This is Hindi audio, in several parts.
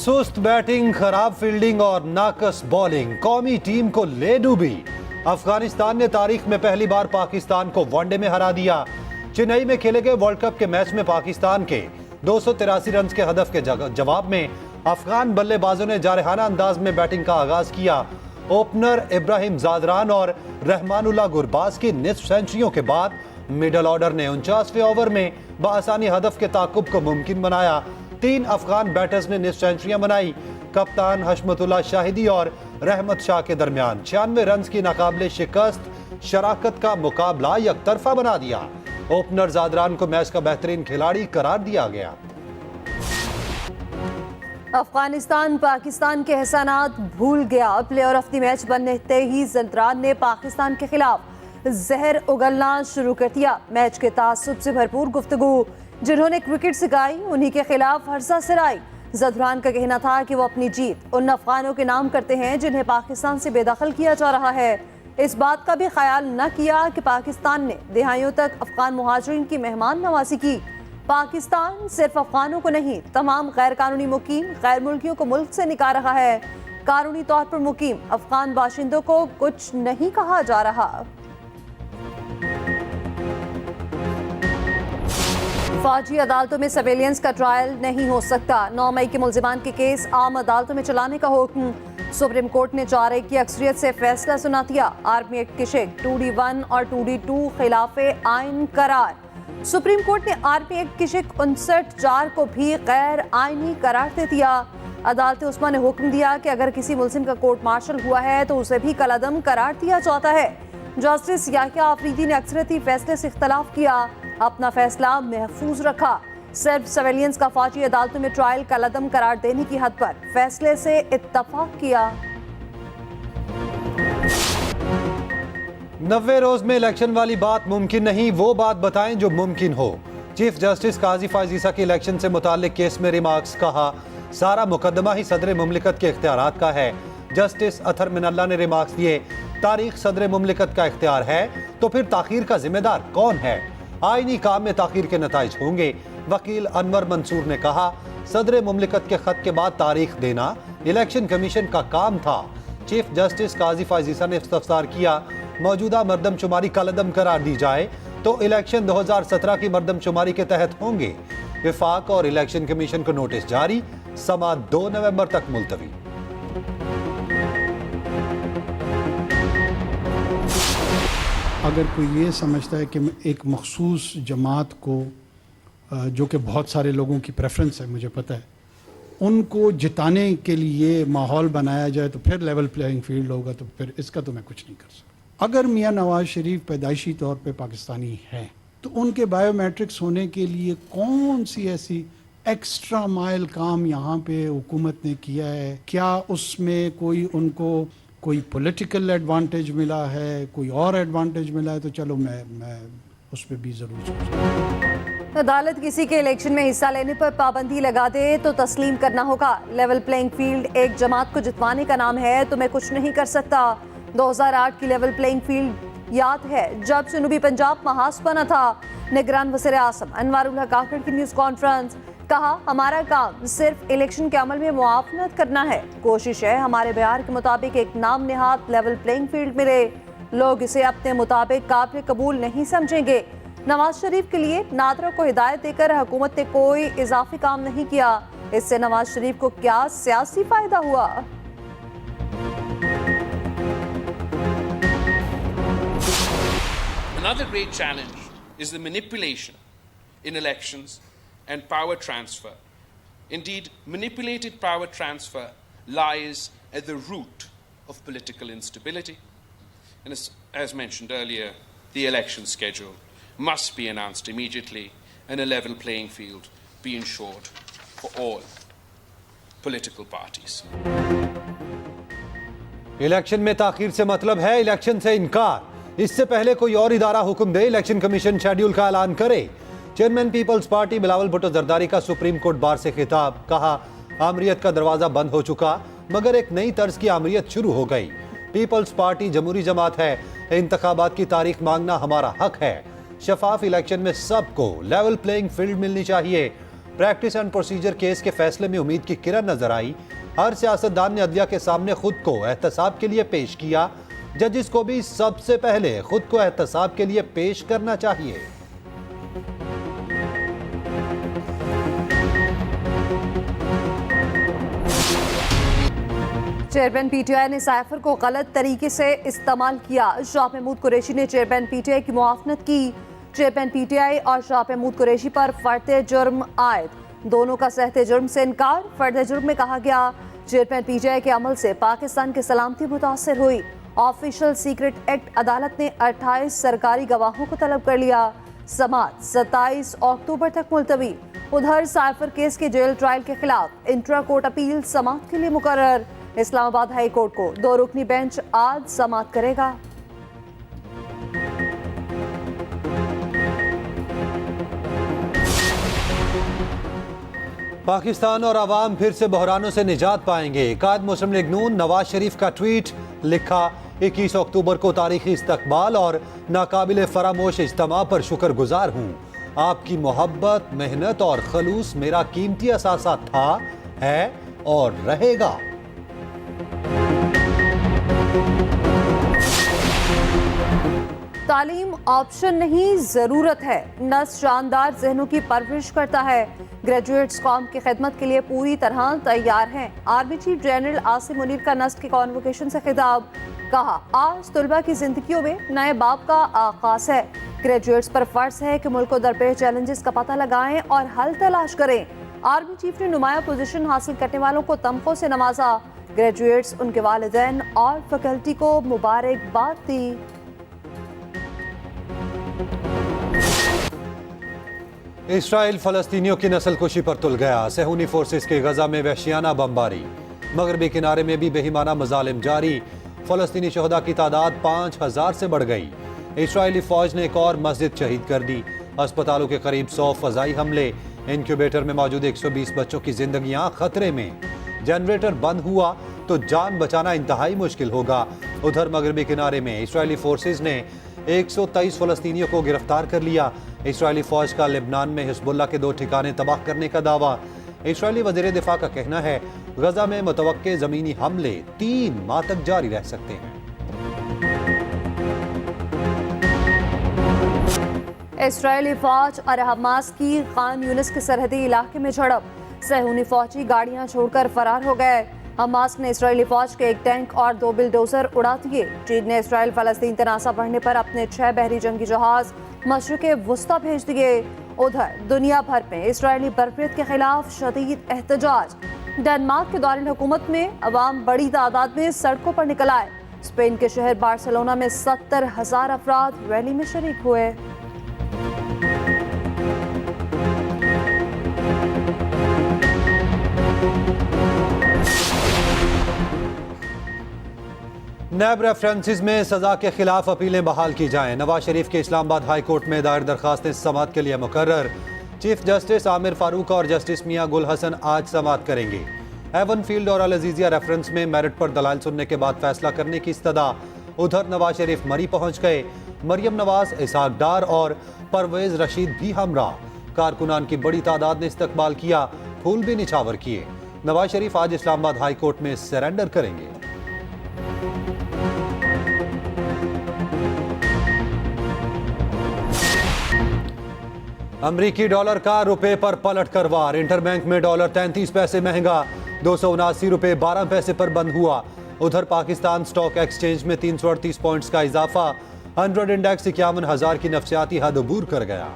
सुस्त बैटिंग, खराब फील्डिंग और नाकस बॉलिंग कौमी टीम को ले डूबी। अफगानिस्तान ने तारीख में पहली बार पाकिस्तान को वनडे में हरा दिया। चेन्नई में खेले गए वर्ल्ड कप के मैच में पाकिस्तान के 283 रन के हदफ के जवाब में अफगान बल्लेबाजों ने जारहाना अंदाज में बैटिंग का आगाज किया। ओपनर इब्राहिम जादरान और रहमानुल्लाह गुरबाज की निस्फ सेंचुरियों के बाद मिडल ऑर्डर ने 49वें ओवर में बआसानी हदफ के ताकुब को मुमकिन बनाया। 3 अफगान बैटर्स ने निस्फ सेंचुरियां बनाई। कप्तान हशमतुल्लाह शाहिदी और रहमत शाह के दरमियान 96 रन की नाकाबिले शिकस्त शराकत का मुकाबला यकतरफा बना दिया। ओपनर जादरान को मैच का बेहतरीन खिलाड़ी करार दिया गया। अफगानिस्तान पाकिस्तान के एहसानात भूल गया। प्लेयर ऑफ द मैच बनते ही जंतरान ने पाकिस्तान के खिलाफ जहर उगलना शुरू कर दिया। मैच के तासुब से भरपूर गुफ्तगू जिन्होंने क्रिकेट सिखाई उन्हीं के खिलाफ हर्षा सिराई। जदरान का कहना था कि वो अपनी जीत उन अफगानों के नाम करते हैं जिन्हें पाकिस्तान से बेदखल किया जा रहा है। इस बात का भी ख्याल न किया कि पाकिस्तान ने दिहाइयों तक अफगान मुहाजिरीन की मेहमान नवाजी की। पाकिस्तान सिर्फ अफगानों को नहीं, तमाम गैर कानूनी मुकीम गैर मुल्कियों को मुल्क से निकाल रहा है। कानूनी तौर पर मुकीम अफगान बाशिंदों को कुछ नहीं कहा जा रहा। फौजी अदालतों में सर्वेलियंस का ट्रायल नहीं हो सकता। 9 मई के मुल्जिमान के केस आम अदालतों में चलाने का हुक्म। सुप्रीम कोर्ट ने 4 की अक्सरियत से फैसला सुना दिया। आर्मी एक्ट के शेख 2D1 और 2D2 खिलाफे आइन करार। सुप्रीम कोर्ट ने आर्मी एक्ट की शेख 59(4) को भी गैर आइनी करार दे दिया। अदालत उस्मा ने हुक्म दिया कि अगर किसी मुल्जिम का कोर्ट मार्शल हुआ है तो उसे भी कलअदम करार दिया जाता है। जस्टिस याहिया आफरीदी ने अक्सरियती फैसले से इख्तलाफ किया, अपना फैसला महफूज रखा। सिर्फ सर्वेलियंस का फौजी अदालतों में ट्रायल कलअदम करार देने की हद पर फैसले से इत्तफाक किया। 90 रोज में इलेक्शन वाली बात मुमकिन नहीं, वो बात बताएं जो मुमकिन हो। चीफ जस्टिस काजी फायजीसा के इलेक्शन से मुताल्लिक केस में रिमार्क्स कहा, सारा मुकदमा ही सदर मुमलिकत के इख्तियारात का है। जस्टिस अथर मिनल्ला ने रिमार्क्स दिए, तारीख सदर मुमलिकत का इख्तियार है तो फिर ताखीर का जिम्मेदार कौन है? आईनी काम में ताखीर के नताइज होंगे। वकील अनवर मंसूर ने कहा, सदर मुमलिकत के खत के बाद तारीख देना इलेक्शन कमीशन का काम था। चीफ जस्टिस काजी फायजीसा ने इस्तफसार किया, मौजूदा मरदमशुमारी कलअदम करार दी जाए तो इलेक्शन 2017 की मरदमशुमारी के तहत होंगे। विफाक और इलेक्शन कमीशन को नोटिस जारी, समा 2 नवंबर तक मुलतवी। अगर कोई ये समझता है कि एक मखसूस जमात को जो कि बहुत सारे लोगों की प्रेफरेंस है, मुझे पता है, उनको जिताने के लिए माहौल बनाया जाए तो फिर लेवल प्लेइंग फील्ड होगा, तो फिर इसका तो मैं कुछ नहीं कर सकता। अगर मियाँ नवाज शरीफ पैदाइशी तौर पे पाकिस्तानी हैं तो उनके बायोमेट्रिक्स होने के लिए कौन सी ऐसी एक्स्ट्रा माइल काम यहाँ पे हुकूमत ने किया है? क्या उसमें कोई उनको कोई पॉलिटिकल एडवांटेज मिला है, कोई और एडवांटेज मिला है? तो चलो मैं उस पर भी ज़रूर सोचूंगा। अदालत किसी के इलेक्शन में हिस्सा लेने पर पाबंदी लगा दे तो तस्लीम करना होगा। लेवल प्लेइंग फील्ड एक जमात को जितवाने का नाम है तो मैं कुछ नहीं कर सकता। 2008 की लेवल प्लेइंग फील्ड याद है जब जनूबी पंजाब महाज बना था। निगरान वज़ीर आज़म अनवारुल हक काकड़ की न्यूज़ कॉन्फ्रेंस, कहा, हमारा काम सिर्फ इलेक्शन के अमल में मुआवनत करना है। कोशिश है हमारे बयान के मुताबिक एक नाम निहाद लेवल प्लेइंग फील्ड मिले। लोग इसे अपने मुताबिक काबिल कबूल नहीं समझेंगे। नवाज शरीफ के लिए नादरा को हिदायत देकर हुकूमत ने कोई इजाफी काम नहीं किया। इससे नवाज शरीफ को क्या सियासी फायदा हुआ? Another great challenge is the manipulation in elections and power transfer. Indeed, manipulated power transfer lies at the root of political instability. And as mentioned earlier, the election schedule must be announced immediately and a level playing field be ensured for all political parties. Election में ताखीर से मतलब है इलेक्शन से इनकार। इससे पहले कोई और इदारा हुक्म दे, इलेक्शन कमीशन शेड्यूल का ऐलान करे। चेयरमैन पीपल्स पार्टी बिलावल भुट्टो जरदारी का सुप्रीम कोर्ट बार से खिताब, कहा, आमरीयत का दरवाजा बंद हो चुका मगर एक नई तर्ज की आमरीयत शुरू हो गई। पीपल्स पार्टी जमहूरी जमात है, इंतखाबात की तारीख मांगना हमारा हक है। शफाफ इलेक्शन में सबको लेवल प्लेइंग फील्ड मिलनी चाहिए। प्रैक्टिस एंड प्रोसीजर केस के फैसले में उम्मीद की किरण नजर आई। हर सियासतदान ने अदलिया के सामने खुद को एहतसाब के लिए पेश किया। जजिस को भी सबसे पहले खुद को एहतसाब के लिए पेश करना चाहिए। चेयरमैन पीटीआई ने साइफर को गलत तरीके से इस्तेमाल किया। शाह महमूद कुरैशी ने चेयरमैन पीटीआई की मुआवनत की। चेयरमैन पीटीआई और शाह महमूद कुरैशी पर फर्द जुर्म आयद, दोनों का सहते जुर्म से इनकार। फर्द जुर्म में कहा गया चेयरमैन पीटीआई के अमल से पाकिस्तान की सलामती मुतासर हुई। ऑफिशियल सीक्रेट एक्ट अदालत ने 28 सरकारी गवाहों को तलब कर लिया। समाअत 27 अक्टूबर तक मुलतवी। उधर साइफर केस के जेल ट्रायल के खिलाफ इंट्रा कोर्ट अपील समाअत के लिए मुकर्रर। इस्लामाबाद हाई कोर्ट को 2 रुकनी बेंच आज समाअत करेगा। पाकिस्तान और अवाम फिर से बहरानों से निजात पाएंगे। कायद मुस्लिम लीग नून नवाज शरीफ का ट्वीट, लिखा 21 अक्टूबर को तारीखी इस्तकबाल और नाकाबिले फरामोश इज्तिमा पर शुक्रगुजार हूँ। आपकी मोहब्बत, मेहनत और खलूस मेरा कीमती असासा था, है और रहेगा। तालीम ऑप्शन नहीं, जरूरत है। नस्ल शानदार जहनों की परवरिश करता है। ग्रेजुएट्स कौम की खिदमत के लिए पूरी तरह तैयार हैं। Army chief general Asim Munir का नस्ल के कॉन्वोकेशन से खिताब, कहा आज तुलबा की जिंदगियों में नए बाब का आगाज है। ग्रेजुएट्स पर फर्ज है कि मुल्क को दरपेश चैलेंजेस का पता लगाएं और हल तलाश करें। आर्मी चीफ ने नुमाया पोजीशन हासिल करने वालों को तमखों से नवाजा। ग्रेजुएट्स, उनके वालिदैन और फैकल्टी को मुबारकबाद दी। इसराइल फलस्तीनियों की नस्लकुशी पर तुल गया। सहूनी फोर्सेस की गजा में वहशियाना बमबारी। मगरबी किनारे में भी बेहिमाना मजालिम जारी। फलस्तीनी शहदा की तादाद 5000 से बढ़ गई। इसराइली फौज ने एक और मस्जिद शहीद कर दी। अस्पतालों के करीब 100 फजाई हमले। इंक्यूबेटर में मौजूद 120 बच्चों की जिंदगियां खतरे में। जनरेटर बंद हुआ तो जान बचाना इंतहाई मुश्किल होगा। उधर मगरबी किनारे में इसराइली फोर्सेस ने 123 फलस्तीनियों को गिरफ्तार कर लिया। इसराइली फौज का लेबनान में हिजबुल्लाह के 2 ठिकाने तबाह करने का दावा। इसराइली वज़ीर दिफा का कहना है गजा में मुतवक्के ज़मीनी हमले 3 माह तक जारी रह सकते हैं। इसराइली फौज और हमास की खान यूनिस के सरहदी इलाके में झड़प। सहूनी फौजी गाड़ियां छोड़कर फरार हो गए। हमास ने इसराइली फौज के 1 टैंक और 2 बुलडोजर उड़ा दिए। चीन ने इसराइल फलस्तीन तनाज़ा बढ़ने पर अपने 6 बहरी जंगी जहाज मशरिक़े वुस्ता भेज दिए। उधर दुनिया भर में इसराइली बर्फरीत के खिलाफ शदीद एहतजाज। डेनमार्क के दौरान हुकूमत में अवाम बड़ी तादाद में सड़कों पर निकल आए। स्पेन के शहर बार्सिलोना में 70,000 अफराद रैली में शरीक हुए। नैब रेफरेंसेस में सजा के खिलाफ अपीलें बहाल की जाएं। नवाज शरीफ के इस्लामाबाद हाई कोर्ट में दायर दरखास्तें समाअत के लिए मुकर्रर। चीफ जस्टिस आमिर फारूक और जस्टिस मियां गुल हसन आज समाअत करेंगे। एवन फील्ड और अल अजीजिया रेफरेंस में मेरिट पर दलाइल सुनने के बाद फैसला करने की इस्तदा। उधर नवाज शरीफ मरी पहुंच गए। मरियम नवाज, इसहाक डार और परवेज रशीद भी हमरा। कारकुनान की बड़ी तादाद ने इस्तकबाल किया, फूल भी निछावर किए। नवाज शरीफ आज इस्लामाबाद हाई कोर्ट में सरेंडर करेंगे। अमरीकी डॉलर का रुपए पर पलट कर वार। इंटरबैंक में डॉलर 33 पैसे महंगा 279 रुपए 12 पैसे पर बंद हुआ। उधर पाकिस्तान स्टॉक एक्सचेंज में 338 पॉइंट्स का इजाफा। 100 इंडेक्स 51,000 की नफसियाती हद अबूर कर गया।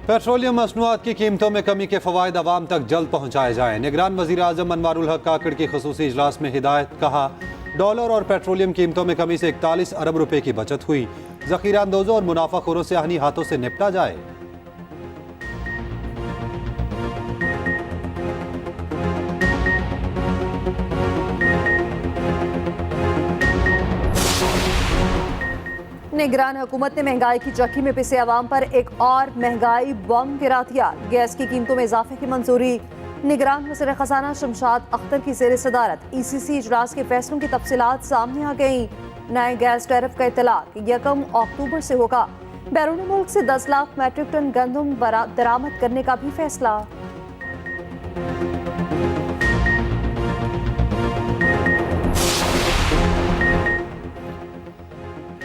पेट्रोलियम मसनूआत की कीमतों में कमी के फवायद आवाम तक जल्द पहुँचाए जाएँ। निगरान वज़ीर आज़म अनवारुल हक काकड़ की ख़ुसूसी इजलास में हिदायत। कहा डॉलर और पेट्रोलियम कीमतों में कमी से 41 अरब रुपए की बचत हुई। ज़ख़ीरा अंदोज़ों और मुनाफाखोरों से आहनी हाथों से निपटा जाए। निगरान हुकूमत ने महंगाई की चक्की में पिसे अवाम पर एक और महंगाई बम गिरा दिया। गैस की कीमतों में इजाफे की मंजूरी। निगरान वज़ीर ख़जाना शमशाद अख्तर की ज़ेर सदारत ECC इजलास के फैसलों की तफसीलात सामने आ गई। नए गैस टैरिफ का इतलाक 1 अक्टूबर से होगा। बैरून मुल्क से 10 लाख मैट्रिक टन गंदम दरामद करने का भी फैसला।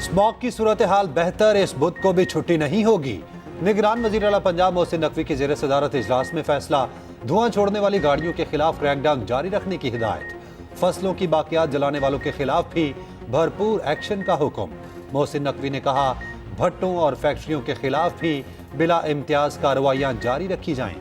स्मॉग की सूरत हाल बेहतर, इस बुध को भी छुट्टी नहीं होगी। निगरान वजीर आला पंजाब मोहसिन नकवी की जेर सदारत इजलास में फैसला। धुआं छोड़ने वाली गाड़ियों के खिलाफ क्रैकडाउन जारी रखने की हिदायत। फसलों की बाकियात जलाने वालों के खिलाफ भी भरपूर एक्शन का हुक्म। मोहसिन नकवी ने कहा, भट्टों और फैक्ट्रियों के खिलाफ भी बिला इम्तियाज कार्रवाइयां जारी रखी जाएं।